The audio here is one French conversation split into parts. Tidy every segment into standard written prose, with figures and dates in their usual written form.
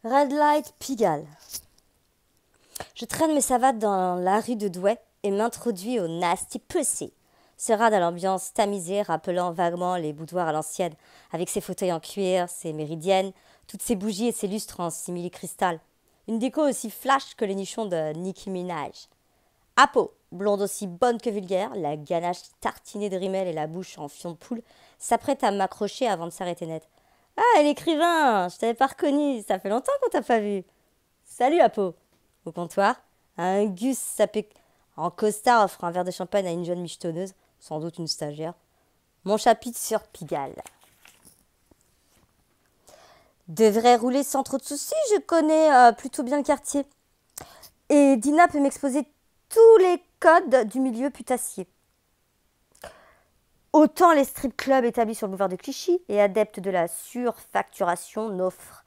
Red Light Pigalle. Je traîne mes savates dans la rue de Douai et m'introduis au Nasty Pussy. Ce rad à l'ambiance tamisée, rappelant vaguement les boudoirs à l'ancienne, avec ses fauteuils en cuir, ses méridiennes, toutes ses bougies et ses lustres en simili-cristal. Une déco aussi flash que les nichons de Nicki Minaj. Apo, blonde aussi bonne que vulgaire, la ganache tartinée de rimel et la bouche en fion de poule, s'apprête à m'accrocher avant de s'arrêter net. Ah, l'écrivain, je t'avais pas reconnu, ça fait longtemps qu'on t'a pas vu. Salut Apo. Au comptoir, un Gus sapé en costard offre un verre de champagne à une jeune michetonneuse, sans doute une stagiaire. Mon chapitre sur Pigalle. Devrait rouler sans trop de soucis, je connais plutôt bien le quartier. Et Dina peut m'exposer tous les codes du milieu putassier. Autant les strip clubs établis sur le boulevard de Clichy et adeptes de la surfacturation n'offrent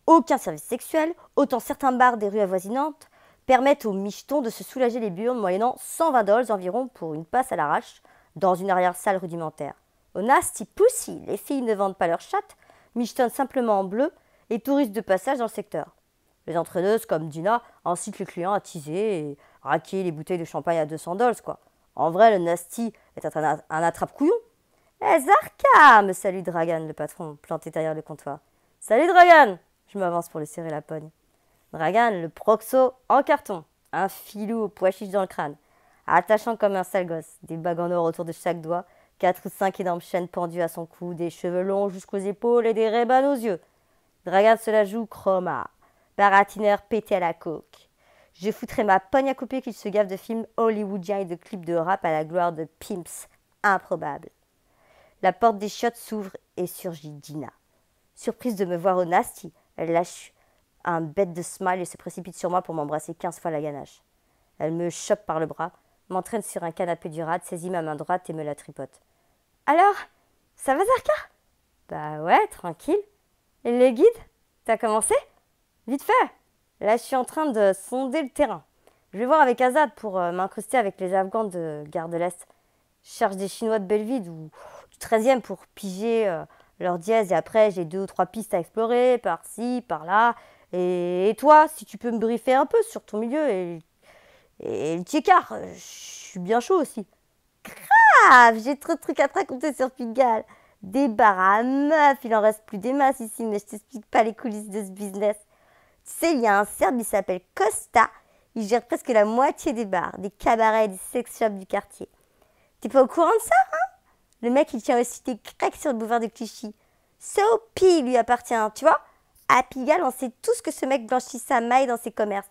aucun service sexuel, autant certains bars des rues avoisinantes permettent aux michetons de se soulager les burnes moyennant 120 dollars environ pour une passe à l'arrache dans une arrière-salle rudimentaire. Au Nasty Pussy, les filles ne vendent pas leurs chattes, michetonnent simplement en bleu et touristes de passage dans le secteur. Les entraîneuses comme Dina incitent les clients à teaser et raquer les bouteilles de champagne à 200 dollars, quoi. En vrai, le Nasty est un attrape-couillon. Eh, Zarka me salue Dragan, le patron, planté derrière le comptoir. Salut Dragan. Je m'avance pour lui serrer la pogne. Dragan, le proxo en carton, un filou au pois chiche dans le crâne, attachant comme un sale gosse, des bagues en or autour de chaque doigt, 4 ou 5 énormes chaînes pendues à son cou, des cheveux longs jusqu'aux épaules et des rébans aux yeux. Dragan se la joue chroma, baratineur pété à la coke. Je foutrais ma pogne à couper qu'il se gave de films hollywoodiens et de clips de rap à la gloire de pimps improbables. La porte des chiottes s'ouvre et surgit Dina. Surprise de me voir au Nasty, elle lâche un bête de smile et se précipite sur moi pour m'embrasser 15 fois la ganache. Elle me chope par le bras, m'entraîne sur un canapé du rad, saisit ma main droite et me la tripote. Alors, ça va Zarka? Bah ouais, tranquille. Et les guides? T'as commencé? Vite fait. Là, je suis en train de sonder le terrain. Je vais voir avec Azad pour m'incruster avec les Afghans de Gare de l'Est. Je cherche des Chinois de Belleville ou du 13e pour piger leur dièse. Et après, j'ai 2 ou 3 pistes à explorer, par-ci, par-là. Et toi, si tu peux me briefer un peu sur ton milieu et le tchécard, je suis bien chaud aussi. Grave, j'ai trop de trucs à te raconter sur Pigalle. Des bars à meufs, il en reste plus des masses ici, mais je t'explique pas les coulisses de ce business. Tu sais, il y a un Serbe, il s'appelle Costa. Il gère presque la moitié des bars, des cabarets et des sex shops du quartier. T'es pas au courant de ça, hein? Le mec, il tient aussi des grecs sur le boulevard de Clichy. Soapy lui appartient, tu vois? À Pigalle, on sait tous que ce mec blanchit sa maille dans ses commerces.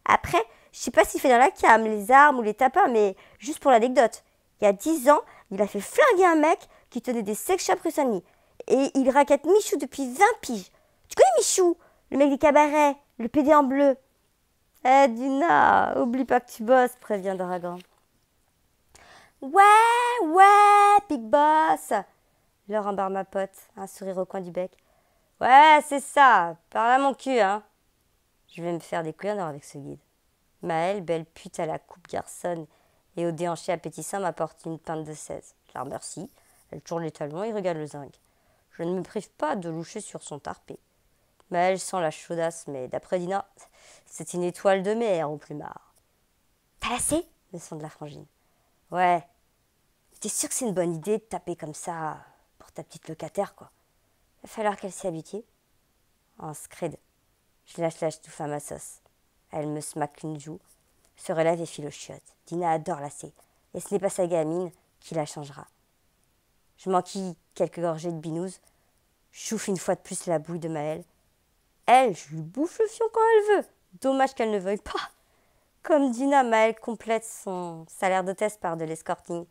Après, je sais pas s'il fait dans la cam, les armes ou les tapins, mais juste pour l'anecdote. Il y a 10 ans, il a fait flinguer un mec qui tenait des sex shops rue Saint-Denis. Et il raquette Michou depuis 20 piges. Tu connais Michou? Le mec des cabarets, le PD en bleu. Eh Dina, oublie pas que tu bosses, prévient Dragan. Ouais, Big Boss, leur embarre ma pote, un sourire au coin du bec. Ouais, c'est ça, parle à mon cul, hein. Je vais me faire des couilles en or avec ce guide. Maëlle, belle pute à la coupe garçonne et au déhanché appétissant, m'apporte une pinte de 16. Je la remercie, elle tourne les talons et regarde le zinc. Je ne me prive pas de loucher sur son tarpé. Maëlle sent la chaudasse, mais d'après Dina, c'est une étoile de mer au plumard. T'as lassé? Me sonde la frangine. Ouais. T'es sûr que c'est une bonne idée de taper comme ça pour ta petite locataire, quoi? Il va falloir qu'elle s'y habitue. En scred. Je lâche la touffe à ma sauce. Elle me smaque une joue, se relève et file aux chiottes. Dina adore lasser, et ce n'est pas sa gamine qui la changera. Je m'enquille quelques gorgées de binouze, chouffe une fois de plus la bouille de Maëlle. Elle, je lui bouffe le fion quand elle veut. Dommage qu'elle ne veuille pas. Comme Dina, Maëlle complète son salaire d'hôtesse par de l'escorting.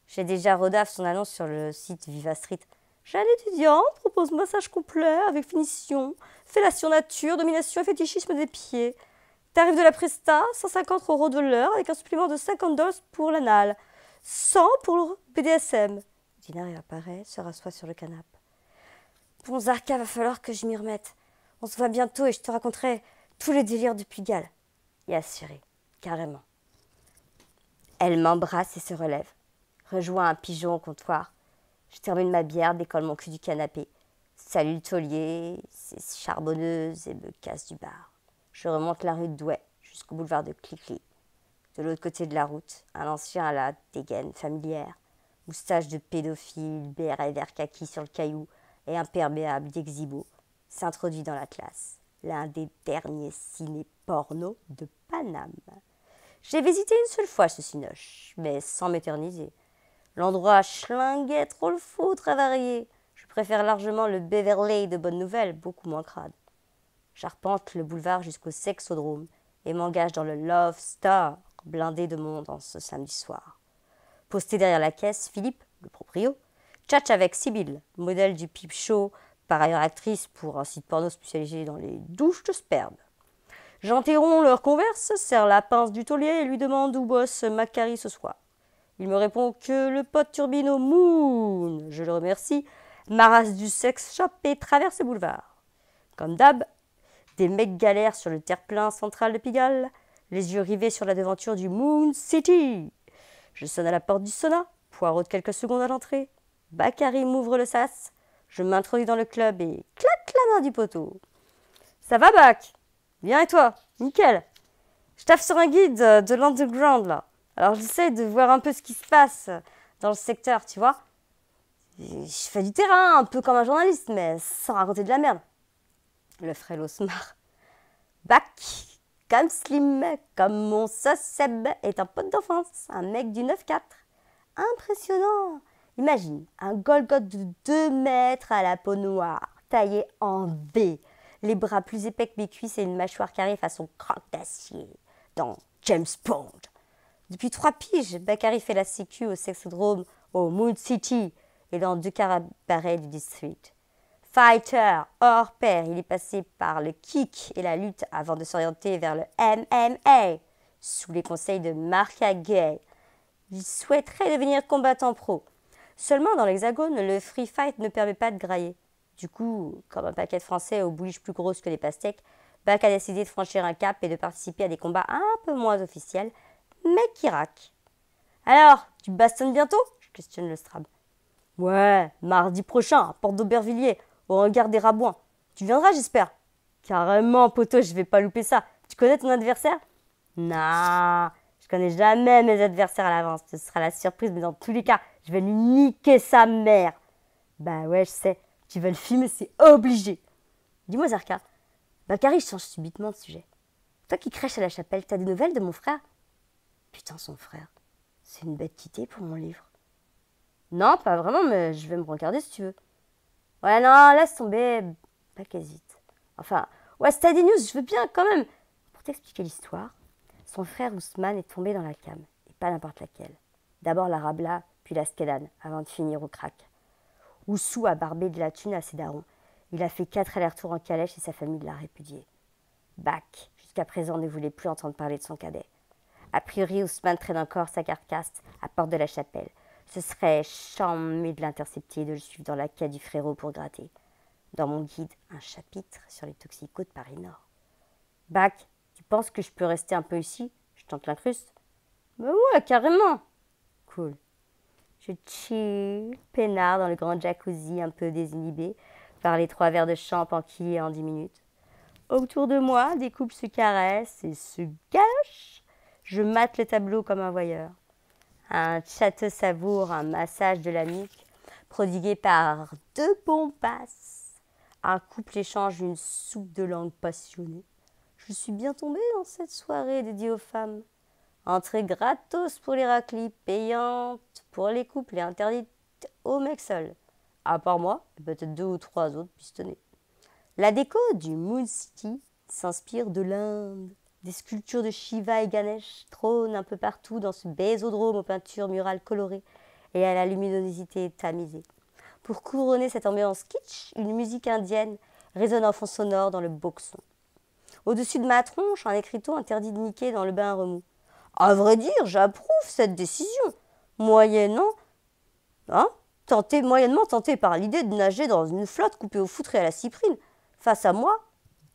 J'ai déjà rodaf son annonce sur le site Viva Street. Jeune étudiante, propose massage complet avec finition, fellation nature, domination et fétichisme des pieds. Tarif de la presta, 150 € de l'heure avec un supplément de 50 dollars pour l'anal. 100 pour le BDSM. Dina réapparaît, se rassoit sur le canapé. Bon, Zarka, va falloir que je m'y remette. On se voit bientôt et je te raconterai tous les délires de Pigalle. Et assuré, carrément. Elle m'embrasse et se relève. Rejoint un pigeon au comptoir. Je termine ma bière, décolle mon cul du canapé. salue le taulier, ses charbonneuses et me casse du bar. Je remonte la rue de Douai jusqu'au boulevard de Clichy. De l'autre côté de la route, un ancien à la dégaine familière, moustache de pédophile, béret vert kaki sur le caillou et imperméable d'Exibo, s'introduit dans la classe, l'un des derniers ciné-porno de Paname. J'ai visité une seule fois ce cinoche, mais sans m'éterniser. L'endroit schlinguait trop le foutre avarié. Je préfère largement le Beverly de Bonne Nouvelle, beaucoup moins crade. J'arpente le boulevard jusqu'au Sexodrome et m'engage dans le Love Star, blindé de monde en ce samedi soir. Posté derrière la caisse, Philippe, le proprio, tchatche avec Sibylle, modèle du Peep Show, par ailleurs actrice pour un site porno spécialisé dans les douches de sperme. J'interromps leur converse, serre la pince du taulier et lui demande où bosse Macari ce soir. Il me répond que le pote turbine au Moon. Je le remercie, m'arrasse du sex shop et traverse le boulevard. Comme d'hab, des mecs galèrent sur le terre-plein central de Pigalle, les yeux rivés sur la devanture du Moon City. Je sonne à la porte du sauna, poireaute quelques secondes à l'entrée. Bakary m'ouvre le sas. Je m'introduis dans le club et claque la main du poteau. Ça va, Bac? Bien et toi? Nickel. Je taffe sur un guide de l'underground là. Alors j'essaie de voir un peu ce qui se passe dans le secteur, tu vois. Je fais du terrain, un peu comme un journaliste, mais sans raconter de la merde. Le frêle se marre. Bac, comme Slim, comme mon sauce Seb, est un pote d'enfance, un mec du 9-4. Impressionnant. Imagine, un Golgoth de 2 mètres à la peau noire, taillé en V, les bras plus épais que mes cuisses et une mâchoire carrée façon croque d'acier, dans James Bond. Depuis 3 piges, Bakary fait la sécu au Sexodrome, au Moon City et dans 2 cabarets du district. Fighter, hors pair, il est passé par le kick et la lutte avant de s'orienter vers le MMA, sous les conseils de Marc Gay. Il souhaiterait devenir combattant pro. Seulement, dans l'Hexagone, le free fight ne permet pas de grailler. Du coup, comme un paquet de Français aux bouliches plus grosses que les pastèques, Bak a décidé de franchir un cap et de participer à des combats un peu moins officiels, mais qui raquent. Alors, tu bastonnes bientôt? Je questionne le Strab. Ouais, mardi prochain, à Porte d'Aubervilliers, au regard des Rabouins. Tu viendras, j'espère? Carrément, poteau, je vais pas louper ça. Tu connais ton adversaire? Nah, je connais jamais mes adversaires à l'avance. Ce sera la surprise, mais dans tous les cas, je vais lui niquer sa mère. Bah ouais, je sais. Tu veux le filmer, c'est obligé. Dis-moi, Zarka, Bakary change subitement de sujet. Toi qui crèches à la chapelle, t'as des nouvelles de mon frère? Putain, son frère. C'est une bête quittée pour mon livre. Non, pas vraiment, mais je vais me regarder si tu veux. Ouais, non, laisse tomber. Pas qu'hésite. Enfin, ouais, Steady News, je veux bien quand même. Pour t'expliquer l'histoire, son frère Ousmane est tombé dans la came, et pas n'importe laquelle. D'abord la Rabla, puis la Skedane, avant de finir au crack. Oussou a barbé de la thune à ses darons. Il a fait 4 allers-retours en calèche et sa famille l'a répudié. Bak, jusqu'à présent, ne voulait plus entendre parler de son cadet. A priori, Ousmane traîne encore sa carcasse à Porte de la Chapelle. Ce serait charmé de l'intercepter et de le suivre dans la quai du frérot pour gratter. Dans mon guide, un chapitre sur les toxicos de Paris-Nord. Bak, tu penses que je peux rester un peu ici? Je tente l'incruste. Ben ouais, carrément. Cool. Je chill, peinard dans le grand jacuzzi un peu désinhibé par les 3 verres de champ enquillés en 10 minutes. Autour de moi, des couples se caressent et se galochent. Je mate le tableau comme un voyeur. Un château savoure, un massage de la nuque, prodigué par 2 bombasses. Un couple échange une soupe de langue passionnée. Je suis bien tombée dans cette soirée dédiée aux femmes. Entrée gratos pour les raclis, payante pour les couples et interdite aux mecs seuls. À part moi, et peut-être 2 ou 3 autres pistonnés. La déco du Moon City s'inspire de l'Inde. Des sculptures de Shiva et Ganesh trônent un peu partout dans ce bésodrome aux peintures murales colorées et à la luminosité tamisée. Pour couronner cette ambiance kitsch, une musique indienne résonne en fond sonore dans le boxon. Au-dessus de ma tronche, un écriteau interdit de niquer dans le bain remous. À vrai dire, j'approuve cette décision, moyennement tenté par l'idée de nager dans une flotte coupée au foutre et à la cyprine. Face à moi,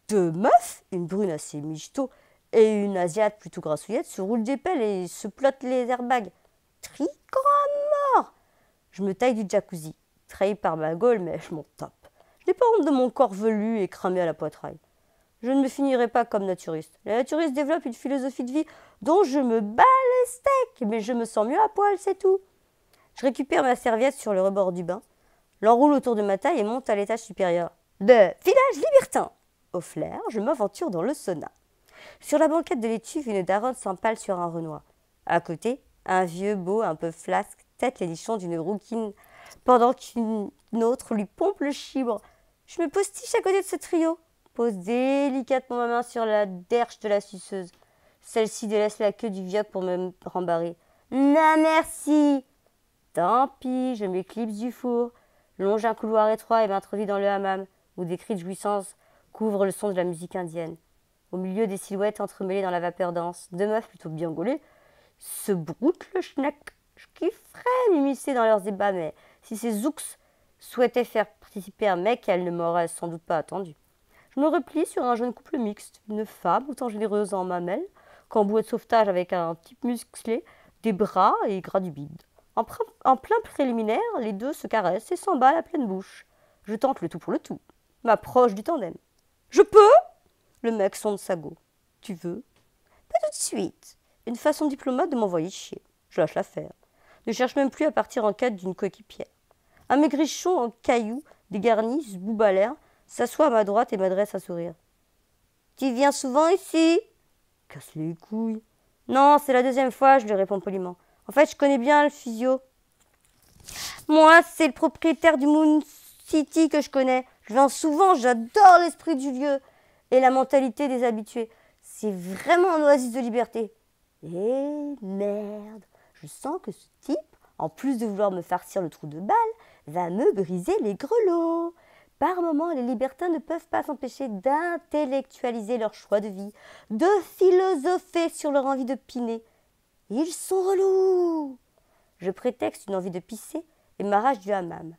2 meufs, une brune assez michto et une asiate plutôt grassouillette, se roulent des pelles et se plottent les airbags. Tricot à mort. Je me taille du jacuzzi, trahi par ma gaule, mais je m'en tape. Je n'ai pas honte de mon corps velu et cramé à la poitraille. Je ne me finirai pas comme naturiste. Les naturistes développent une philosophie de vie dont je me bats les steaks, mais je me sens mieux à poil, c'est tout. Je récupère ma serviette sur le rebord du bain, l'enroule autour de ma taille et monte à l'étage supérieur. De village libertin. Au flair, je m'aventure dans le sauna. Sur la banquette de l'étuve, une daronne s'empale sur un renoir. À côté, un vieux beau un peu flasque tête les nichons d'une rouquine, pendant qu'une autre lui pompe le chibre. Je me postiche à côté de ce trio, pose délicatement ma main sur la derche de la suceuse. Celle-ci délaisse la queue du vioc pour me rembarrer. Non merci. Tant pis, je m'éclipse du four, longe un couloir étroit et m'introduis dans le hammam, où des cris de jouissance couvrent le son de la musique indienne. Au milieu des silhouettes entremêlées dans la vapeur dense, deux meufs plutôt bien gaulées se broutent le schnack. Je kifferais m'immiscer dans leurs ébats, mais si ces zouks souhaitaient faire participer un mec, elles ne m'auraient sans doute pas attendu. Je me replie sur un jeune couple mixte, une femme autant généreuse en mamelles qu'en bouée de sauvetage avec un type musclé, des bras et gras du bide. En plein préliminaire, les deux se caressent et s'emballent à pleine bouche. Je tente le tout pour le tout, m'approche du tandem. Je peux? Le mec sonde sa go. Tu veux? Pas tout de suite. Une façon diplomate de m'envoyer chier. Je lâche l'affaire. Ne cherche même plus à partir en quête d'une coéquipière. Un maigrichon en cailloux, dégarni, se bouba l'air, s'assoit à ma droite et m'adresse un sourire. Tu viens souvent ici? Casse les couilles. Non, c'est la deuxième fois, je lui réponds poliment. En fait, je connais bien le physio. Moi, c'est le propriétaire du Moon City que je connais. Je viens souvent, j'adore l'esprit du lieu et la mentalité des habitués. C'est vraiment un oasis de liberté. Et merde, je sens que ce type, en plus de vouloir me farcir le trou de balle, va me briser les grelots. Par moments, les libertins ne peuvent pas s'empêcher d'intellectualiser leur choix de vie, de philosopher sur leur envie de piner. Ils sont relous. Je prétexte une envie de pisser et m'arrache du hammam.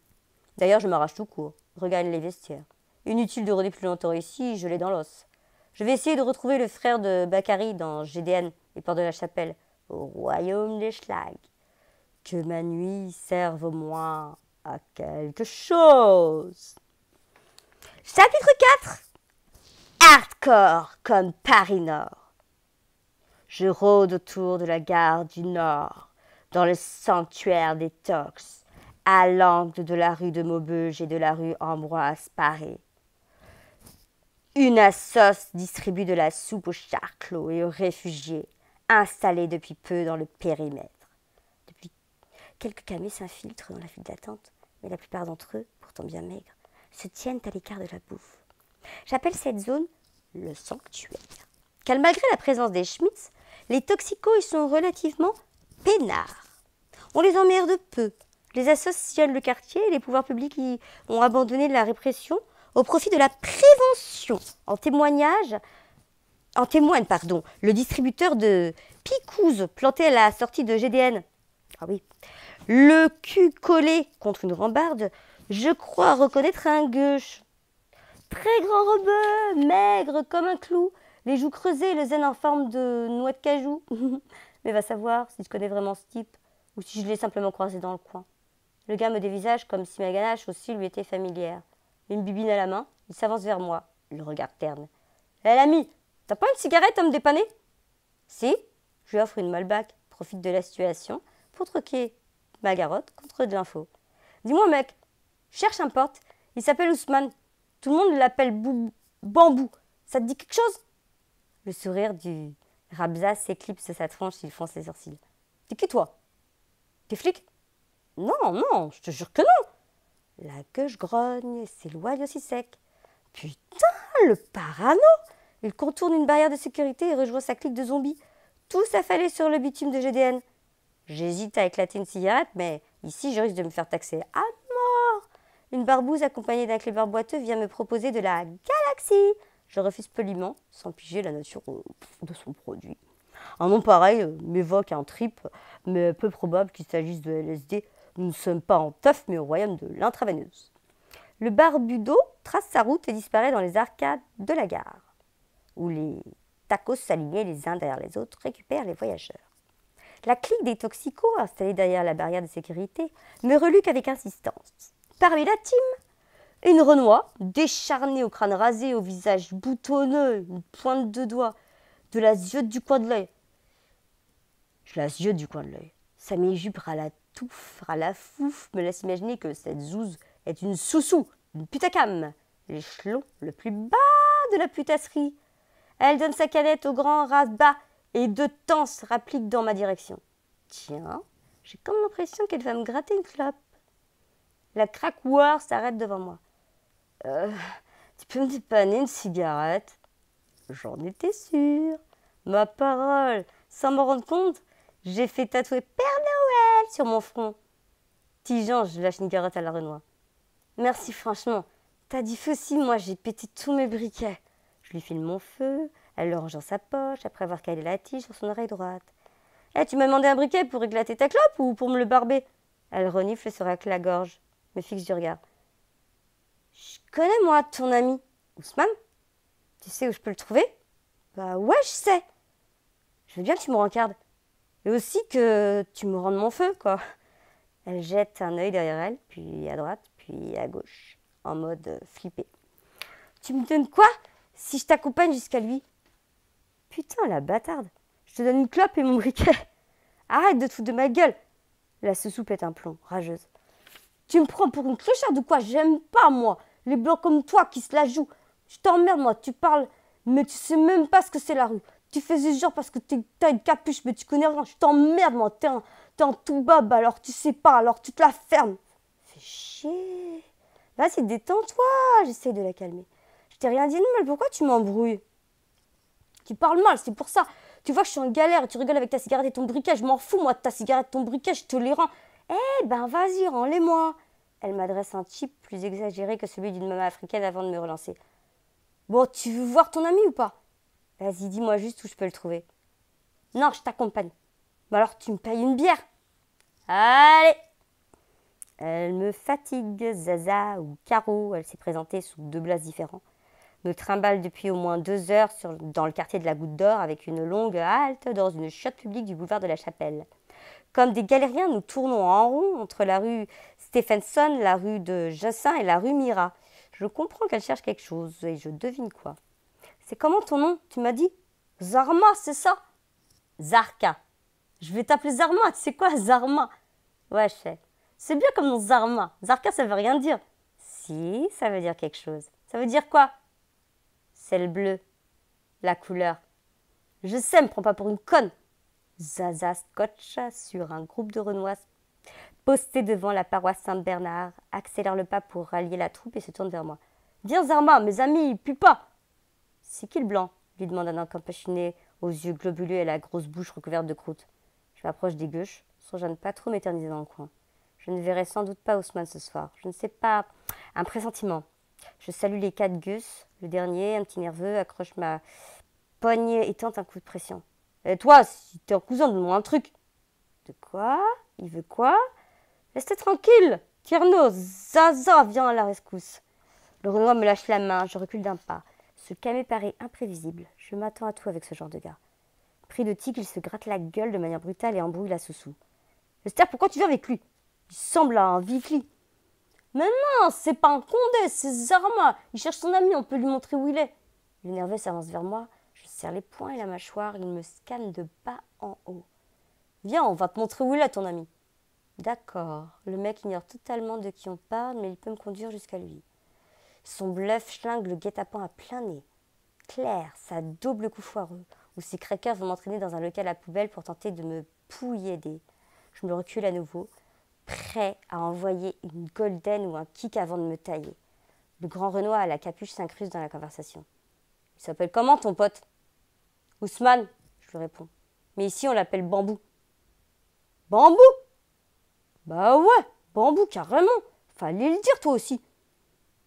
D'ailleurs, je m'arrache tout court, regagne les vestiaires. Inutile de rôder plus longtemps ici, je l'ai dans l'os. Je vais essayer de retrouver le frère de Bakary dans GDN, les portes de la chapelle, au royaume des Schlag. Que ma nuit serve au moins à quelque chose. Chapitre 4. Hardcore comme Paris Nord. Je rôde autour de la gare du Nord, dans le sanctuaire des Tox, à l'angle de la rue de Maubeuge et de la rue Ambroise Paré. Une assoce distribue de la soupe aux charclos et aux réfugiés, installés depuis peu dans le périmètre. Depuis, quelques camés s'infiltrent dans la file d'attente, mais la plupart d'entre eux, pourtant bien maigres, se tiennent à l'écart de la bouffe. J'appelle cette zone le sanctuaire. Car malgré la présence des Schmitz, les toxicos y sont relativement peinards. On les emmerde peu. Les assos sillonnent le quartier et les pouvoirs publics y ont abandonné la répression au profit de la prévention. En témoigne le distributeur de picouzes planté à la sortie de GDN. Ah oui. Le cul collé contre une rambarde, je crois reconnaître un gueuche. Très grand rebeu, maigre comme un clou, les joues creusées, le zen en forme de noix de cajou. Mais va savoir si je connais vraiment ce type ou si je l'ai simplement croisé dans le coin. Le gars me dévisage comme si ma ganache aussi lui était familière. Une bibine à la main, il s'avance vers moi, le regard terne. Hé l'ami, t'as pas une cigarette à me dépanner? Si, je lui offre une Malbec, profite de la situation pour troquer ma garotte contre de l'info. Dis-moi mec, je cherche un pote, il s'appelle Ousmane. Tout le monde l'appelle Bambou. Ça te dit quelque chose? Le sourire du Rabza s'éclipse sa tronche, il fronce les sourcils. T'es qui toi? T'es flic? Non, je te jure que non. La queue grogne et s'éloigne aussi sec. Putain, le parano! Il contourne une barrière de sécurité et rejoint sa clique de zombies, tous affalés sur le bitume de GDN. J'hésite à éclater une cigarette, mais ici je risque de me faire taxer à mort. Une barbouze accompagnée d'un clébard boiteux vient me proposer de la galaxie. Je refuse poliment, sans piger la nature de son produit. Un nom pareil m'évoque un trip, mais peu probable qu'il s'agisse de LSD. Nous ne sommes pas en teuf, mais au royaume de l'intraveineuse. Le barbudo trace sa route et disparaît dans les arcades de la gare, où les tacos alignés les uns derrière les autres récupèrent les voyageurs. La clique des toxicos, installée derrière la barrière de sécurité, me reluque avec insistance. Parmi la team, Et une Renoir, décharnée au crâne rasé, au visage boutonneux, une pointe de doigt, de la ziote du coin de l'œil. Je la ziote du coin de l'œil. Sa mi-jupe ras la touffe, ras la fouffe, me laisse imaginer que cette zouze est une soussou, une putacam, l'échelon le plus bas de la putasserie. Elle donne sa canette au grand ras-bas et de temps se rapplique dans ma direction. Tiens, j'ai comme l'impression qu'elle va me gratter une clope. La craquoire s'arrête devant moi. Tu peux me dépanner une cigarette? J'en étais sûre. Ma parole, sans m'en rendre compte, j'ai fait tatouer Père Noël sur mon front. Petit Jean, je lâche une carotte à la Renoir. Merci franchement. T'as dit feu aussi, moi j'ai pété tous mes briquets. Je lui file mon feu, elle le range dans sa poche, après avoir calé la tige sur son oreille droite. Tu m'as demandé un briquet pour éclater ta clope ou pour me le barber? Elle renifle sur la gorge, me fixe du regard. Je connais moi ton ami, Ousmane. Tu sais où je peux le trouver? Bah ouais, je sais. Je veux bien que tu me rencardes. Et aussi que tu me rendes mon feu, quoi. Elle jette un œil derrière elle, puis à droite, puis à gauche, en mode flippé. Tu me donnes quoi si je t'accompagne jusqu'à lui? Putain, la bâtarde. Je te donne une clope et mon briquet. Arrête de te foutre de ma gueule. La sous-soupe est un plomb, rageuse. Tu me prends pour une clocharde ou quoi? J'aime pas, moi, les blancs comme toi qui se la jouent. Je t'emmerde, moi, tu parles, mais tu sais même pas ce que c'est la rue. Tu fais ce genre parce que t'as une capuche, mais tu connais rien. Je t'emmerde, moi, t'es un tout bob, alors tu sais pas, alors tu te la fermes. Fais chier. Vas-y, détends-toi, j'essaye de la calmer. Je t'ai rien dit de mal, pourquoi tu m'embrouilles? Tu parles mal, c'est pour ça. Tu vois que je suis en galère et tu rigoles avec ta cigarette et ton briquet. Je m'en fous, moi, de ta cigarette et ton briquet, je te les rends. Ben vas-y, rends-les-moi. Elle m'adresse un type plus exagéré que celui d'une maman africaine avant de me relancer. Bon, tu veux voir ton ami ou pas? Vas-y, dis-moi juste où je peux le trouver. Non, je t'accompagne. Mais alors, tu me payes une bière? Allez. Elle me fatigue, Zaza ou Caro. Elle s'est présentée sous 2 blases différents. Me trimballe depuis au moins 2 heures dans le quartier de la Goutte d'Or avec une longue halte dans une chiotte publique du boulevard de la Chapelle. Comme des galériens, nous tournons en rond entre la rue Stephenson, la rue de Jossin et la rue Mira. Je comprends qu'elle cherche quelque chose et je devine quoi. C'est comment ton nom? Tu m'as dit? Zarma, c'est ça? Zarka. Je vais t'appeler Zarma, tu sais quoi, Zarma? Ouais, je sais. C'est bien comme nom Zarma. Zarka, ça veut rien dire. Si, ça veut dire quelque chose. Ça veut dire quoi? C'est le bleu. La couleur. Je sais, me prends pas pour une conne. Zaza scotch sur un groupe de Renois posté devant la paroisse Saint-Bernard, accélère le pas pour rallier la troupe et se tourne vers moi. Viens Zarma, mes amis, ils puent pas. C'est qui le blanc? Lui demande un homme capuchiné aux yeux globuleux et à la grosse bouche recouverte de croûte. Je m'approche des gueuches, songeant à ne pas trop m'éterniser dans le coin. Je ne verrai sans doute pas Ousmane ce soir. Je ne sais pas, un pressentiment. Je salue les 4 gus. Le dernier, un petit nerveux, accroche ma poignée et tente un coup de pression. Et toi, si t'es un cousin, donne-moi un truc. De quoi? Il veut quoi? Laisse-toi tranquille. Tierno, Zaza, viens à la rescousse. Le Renoir me lâche la main, je recule d'un pas. Ce camé paraît imprévisible. Je m'attends à tout avec ce genre de gars. Pris de tic, il se gratte la gueule de manière brutale et embrouille la sous-sous. Esther, pourquoi tu viens avec lui? Il semble un vifli. Mais non, c'est pas un condé, c'est Zarma. Il cherche son ami, on peut lui montrer où il est. Le nerveux s'avance vers moi. Je serre les poings et la mâchoire. Il me scanne de bas en haut. Viens, on va te montrer où il est, ton ami. D'accord. Le mec ignore totalement de qui on parle, mais il peut me conduire jusqu'à lui. Son bluff schlingue le guet-apens à plein nez. Claire, sa double coup foireux, où ses crackers vont m'entraîner dans un local à poubelle pour tenter de me pouillaider. Je me recule à nouveau, prêt à envoyer une golden ou un kick avant de me tailler. Le grand Renoir à la capuche s'incruste dans la conversation. Il s'appelle comment ton pote? Ousmane, je lui réponds. Mais ici on l'appelle Bambou. Bambou? Bah ouais, Bambou carrément. Fallait le dire toi aussi.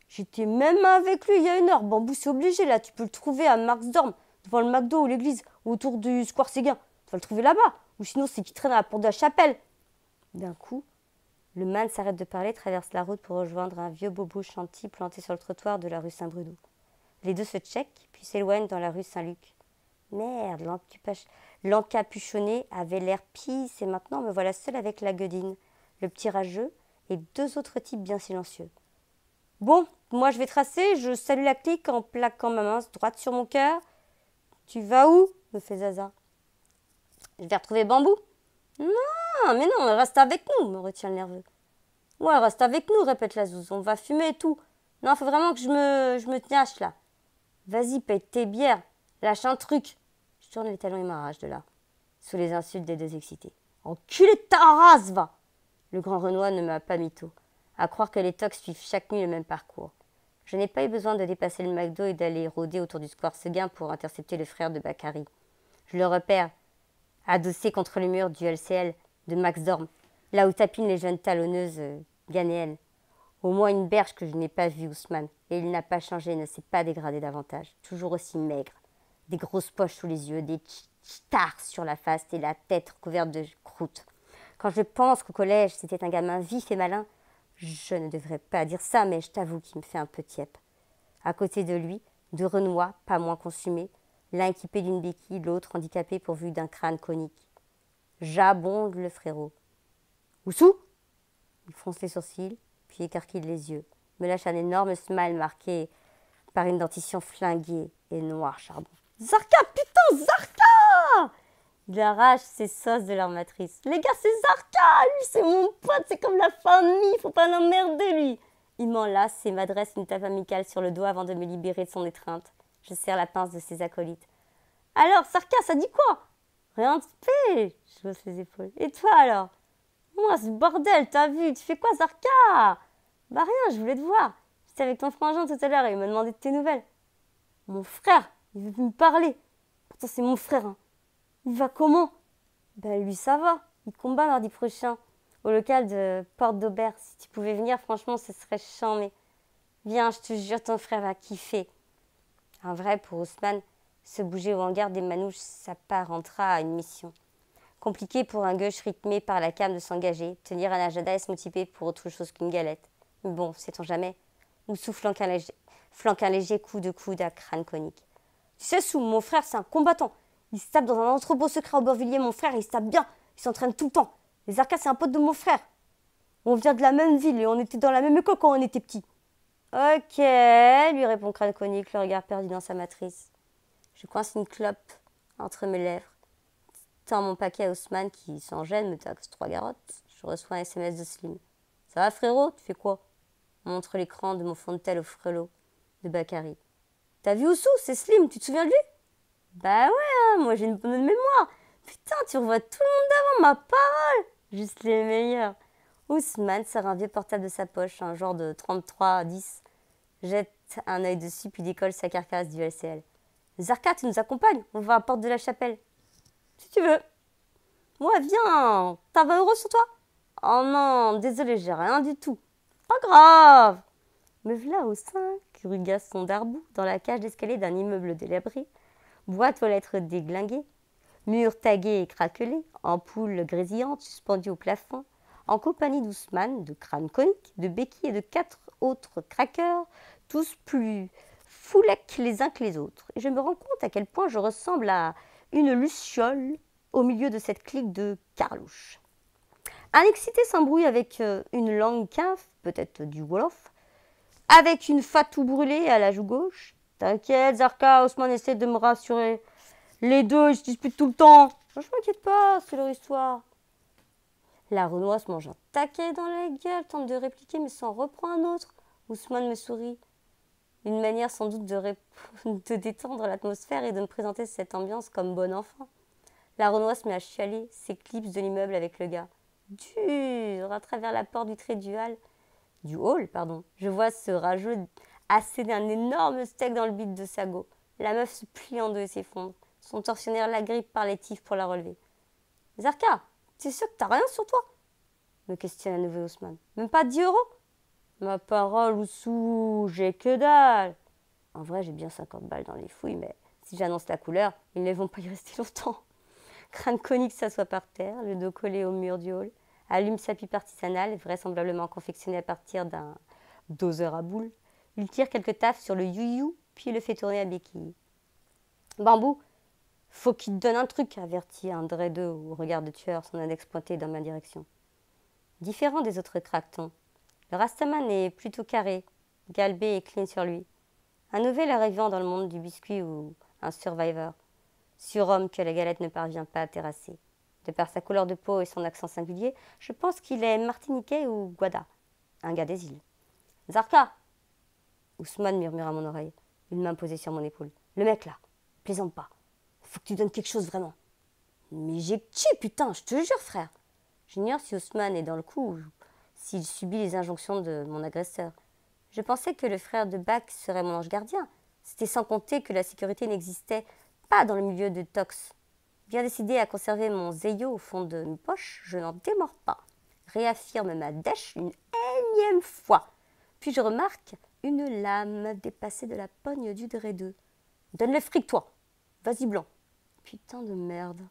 J'étais même avec lui il y a 1 heure. Bambou c'est obligé là, tu peux le trouver à Marksdorm, devant le McDo ou l'église, ou autour du Square Séguin. Tu vas le trouver là-bas. Ou sinon c'est qui traîne à la porte de la chapelle. D'un coup, le man s'arrête de parler, traverse la route pour rejoindre un vieux bobo chanty planté sur le trottoir de la rue Saint-Bruno. Les deux se checkent, puis s'éloignent dans la rue Saint-Luc. Merde, l'encapuchonné avait l'air pisse et maintenant me voilà seule avec la gueudine, le petit rageux et 2 autres types bien silencieux. Bon, Moi, je vais tracer, je salue la clique en plaquant ma main droite sur mon cœur. Tu vas où me fait Zaza. Je vais retrouver Bambou. Non, mais non, reste avec nous, me retient le nerveux. Ouais, reste avec nous, répète la Zouze, on va fumer et tout. Non, faut vraiment que je me tâche là. Vas-y, paye tes bières, lâche un truc. Je tourne les talons et m'arrache de là, sous les insultes des deux excités. Enculé de ta race, va. Le grand Renoir ne m'a pas mytho, à croire que les tocs suivent chaque nuit le même parcours. Je n'ai pas eu besoin de dépasser le McDo et d'aller rôder autour du square Seguin pour intercepter le frère de Bakary. Je le repère, adossé contre le mur du LCL de Max Dorm, là où tapinent les jeunes talonneuses ghanéennes. Au moins une berge que je n'ai pas vue, Ousmane, et il n'a pas changé, ne s'est pas dégradé davantage. Toujours aussi maigre, des grosses poches sous les yeux, des stars sur la face et la tête recouverte de croûte. Quand je pense qu'au collège, c'était un gamin vif et malin, je ne devrais pas dire ça, mais je t'avoue qu'il me fait un peu tiep. À côté de lui, deux Renois, pas moins consumés, l'un équipé d'une béquille, l'autre handicapé pourvu d'un crâne conique. J'abonde le frérot. Oussou? Il fronce les sourcils, puis écarquille les yeux, me lâche un énorme smile marqué par une dentition flinguée et noir charbon. Zarka, putain, Zarka! Il arrache ses sauces de leur matrice. Les gars, c'est Zarka! Lui, c'est mon pote, c'est comme la famille, faut pas l'emmerder, lui! Il m'enlace et m'adresse une tape amicale sur le doigt avant de me libérer de son étreinte. Je serre la pince de ses acolytes. Alors, Zarka, ça dit quoi? Rien de fait! Je hausse les épaules. Et toi, alors? Moi, ce bordel, t'as vu? Tu fais quoi, Zarka? Bah rien, je voulais te voir. J'étais avec ton frangin tout à l'heure et il m'a demandé de tes nouvelles. Mon frère, il veut me parler. Pourtant, c'est mon frère, hein. Il va comment? Ben lui ça va, il combat mardi prochain au local de Porte d'Aubert. Si tu pouvais venir, franchement, ce serait chambé. Viens, je te jure, ton frère va kiffer. En vrai, pour Ousmane, se bouger au hangar des manouches, ça apparentera à une mission. Compliqué pour un gauche rythmé par la came de s'engager, tenir un agenda et se motiver pour autre chose qu'une galette. Mais bon, sait-on jamais. Oussou flanque un léger coup de coude à crâne conique. Tu sais, Sou, mon frère, c'est un combattant. Il se tape dans un entrepôt secret à Aubervilliers, mon frère, il se tape bien. Il s'entraîne tout le temps. Les Arcas, c'est un pote de mon frère. On vient de la même ville et on était dans la même école quand on était petits. Ok, lui répond crâne conique, le regard perdu dans sa matrice. Je coince une clope entre mes lèvres. Tends mon paquet à Ousmane qui, sans gêne, me taxe 3 garottes. Je reçois un SMS de Slim. Ça va, frérot? Tu fais quoi? Montre l'écran de mon fond de tel au frelot de Bakary. T'as vu Oussou? C'est Slim, tu te souviens de lui? Bah ouais, hein, moi j'ai une bonne mémoire. Putain, tu revois tout le monde d'avant, ma parole. Juste les meilleurs. Ousmane sort un vieux portable de sa poche, un genre de 3310. Jette un œil dessus, puis décolle sa carcasse du LCL. Zarka, tu nous accompagnes? On va à Porte de la Chapelle. Si tu veux. Ouais, viens. T'as 20 € sur toi? Oh non, désolé, j'ai rien du tout. Pas grave. Me v'là au 5 rue Gaston d'Arbou, dans la cage d'escalier d'un immeuble délabré. Boîte aux lettres déglinguées, murs tagués et craquelés, ampoules grésillantes suspendues au plafond, en compagnie d'Ousmane, de crâne conique, de béquilles et de 4 autres craqueurs, tous plus foulec les uns que les autres. Et je me rends compte à quel point je ressemble à une luciole au milieu de cette clique de carlouches. Un excité s'embrouille avec une langue caf, peut-être du Wolof, avec une fatou brûlée à la joue gauche. T'inquiète, Zarka, Ousmane essaie de me rassurer. Les deux, ils se disputent tout le temps. Je m'inquiète pas, c'est leur histoire. La Renoise se mange un taquet dans la gueule, tente de répliquer, mais s'en reprend un autre. Ousmane me sourit. Une manière sans doute de détendre l'atmosphère et de me présenter cette ambiance comme bon enfant. La Renoise se met à chialer, s'éclipse de l'immeuble avec le gars. Dur, à travers la porte vitrée du hall, je vois ce rageux asséner un énorme steak dans le bide de sa go. La meuf se plie en deux et s'effondre. Son tortionnaire l'agrippe par les tifs pour la relever. Zarka, t'es sûr que t'as rien sur toi? Me questionne à nouveau Ousmane. Même pas 10 €? Ma parole, Oussou, j'ai que dalle. En vrai, j'ai bien 50 balles dans les fouilles, mais si j'annonce la couleur, ils ne vont pas y rester longtemps. Crâne conique s'assoit par terre, le dos collé au mur du hall, allume sa pipe artisanale, vraisemblablement confectionnée à partir d'un doseur à boules. Il tire quelques taffes sur le you-you, puis le fait tourner à béquille. Bambou, faut qu'il te donne un truc, avertit un dreadeux au regard de tueur, son index pointé dans ma direction. Différent des autres craquetons, le rastaman est plutôt carré, Galbé et cligne sur lui. Un nouvel arrivant dans le monde du biscuit ou un survivor. Surhomme que la galette ne parvient pas à terrasser. De par sa couleur de peau et son accent singulier, je pense qu'il est martiniquais ou guada, un gars des îles. Zarka! Ousmane murmura à mon oreille, une main posée sur mon épaule. Le mec là, plaisante pas. Faut que tu donnes quelque chose vraiment. Mais j'ai qui, putain, je te jure, frère. J'ignore si Ousmane est dans le coup ou s'il subit les injonctions de mon agresseur. Je pensais que le frère de Bach serait mon ange gardien. C'était sans compter que la sécurité n'existait pas dans le milieu de Tox. Bien décidé à conserver mon zeyo au fond de mes poches, je n'en démords pas. Réaffirme ma dèche une énième fois. Puis je remarque une lame dépassée de la pogne du dredeux. Donne le fric, toi. Vas-y, blanc. Putain de merde.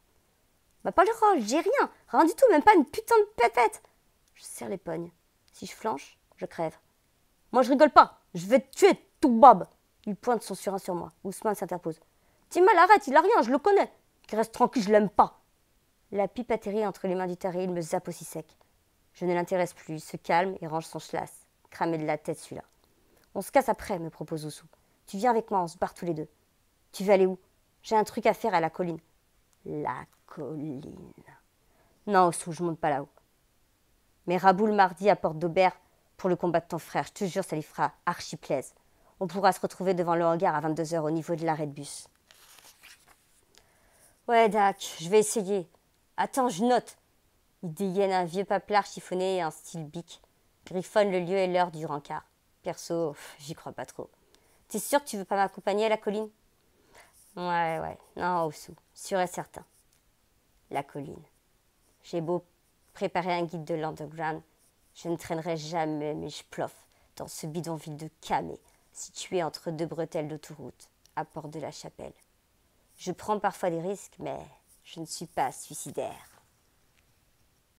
Bah pas le rôle, j'ai rien du tout, même pas une putain de pépette. Je serre les pognes. Si je flanche, je crève. Moi je rigole pas, je vais te tuer, tout bob. Il pointe son surin sur moi. Ousmane s'interpose. Timal, arrête, il a rien, je le connais. Qu'il reste tranquille, je l'aime pas. La pipe atterrit entre les mains du taré, il me zappe aussi sec. Je ne l'intéresse plus, il se calme et range son schlass. Cramé de la tête celui-là. On se casse après, me propose Oussou. Tu viens avec moi, on se barre tous les deux. Tu veux aller où? J'ai un truc à faire à la colline. La colline. Non, Oussou, je monte pas là-haut. Mais raboule mardi à Porte d'Aubert pour le combat de ton frère. Je te jure, ça lui fera archi plaise. On pourra se retrouver devant le hangar à 22h au niveau de l'arrêt de bus. Ouais, Dac, je vais essayer. Attends, je note. Il dégaine un vieux paplard chiffonné et un style bic. Griffonne le lieu et l'heure du rencard. Perso, j'y crois pas trop. T'es sûr que tu veux pas m'accompagner à la colline? Ouais. Non, Oussou, sûr et certain. La colline. J'ai beau préparer un guide de l'underground, je ne traînerai jamais mes plofs dans ce bidonville de Camé, situé entre deux bretelles d'autoroute, à Porte de la Chapelle. Je prends parfois des risques, mais je ne suis pas suicidaire.